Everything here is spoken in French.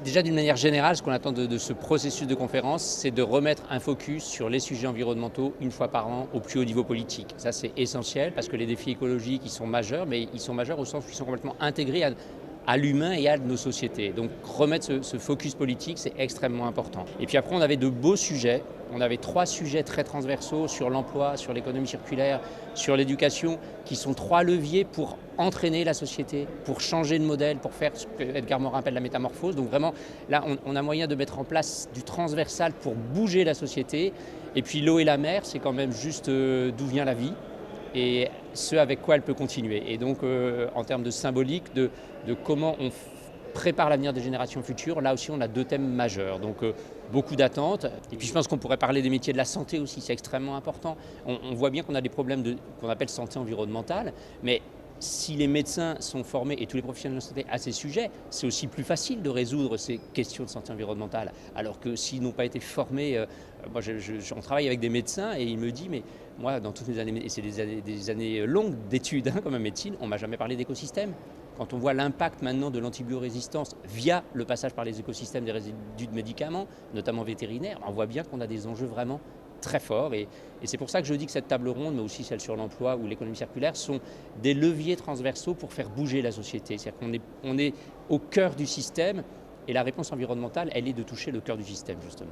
Déjà, d'une manière générale, ce qu'on attend de ce processus de conférence, c'est de remettre un focus sur les sujets environnementaux une fois par an au plus haut niveau politique. Ça, c'est essentiel parce que les défis écologiques, ils sont majeurs, mais ils sont majeurs au sens où ils sont complètement intégrés à l'humain et à nos sociétés. Donc remettre ce focus politique, c'est extrêmement important. Et puis après, on avait de beaux sujets. On avait 3 sujets très transversaux sur l'emploi, sur l'économie circulaire, sur l'éducation, qui sont 3 leviers pour entraîner la société, pour changer de modèle, pour faire ce que Edgar Morin appelle la métamorphose. Donc vraiment, là, on a moyen de mettre en place du transversal pour bouger la société. Et puis l'eau et la mer, c'est quand même juste d'où vient la vie et ce avec quoi elle peut continuer. Et donc, en termes de symbolique, de comment on prépare l'avenir des générations futures, là aussi on a 2 thèmes majeurs. Donc beaucoup d'attentes. Et puis je pense qu'on pourrait parler des métiers de la santé aussi, c'est extrêmement important. On voit bien qu'on a des problèmes qu'on appelle santé environnementale, mais si les médecins sont formés et tous les professionnels de santé à ces sujets, c'est aussi plus facile de résoudre ces questions de santé environnementale. Alors que s'ils n'ont pas été formés, moi on travaille avec des médecins et ils me disent, mais moi dans toutes mes années, et c'est des années longues d'études comme en médecine, on ne m'a jamais parlé d'écosystème. Quand on voit l'impact maintenant de l'antibiorésistance via le passage par les écosystèmes des résidus de médicaments, notamment vétérinaires, on voit bien qu'on a des enjeux vraiment très forts. Et c'est pour ça que je dis que cette table ronde, mais aussi celle sur l'emploi ou l'économie circulaire, sont des leviers transversaux pour faire bouger la société. C'est-à-dire qu'on est au cœur du système et la réponse environnementale, elle est de toucher le cœur du système, justement.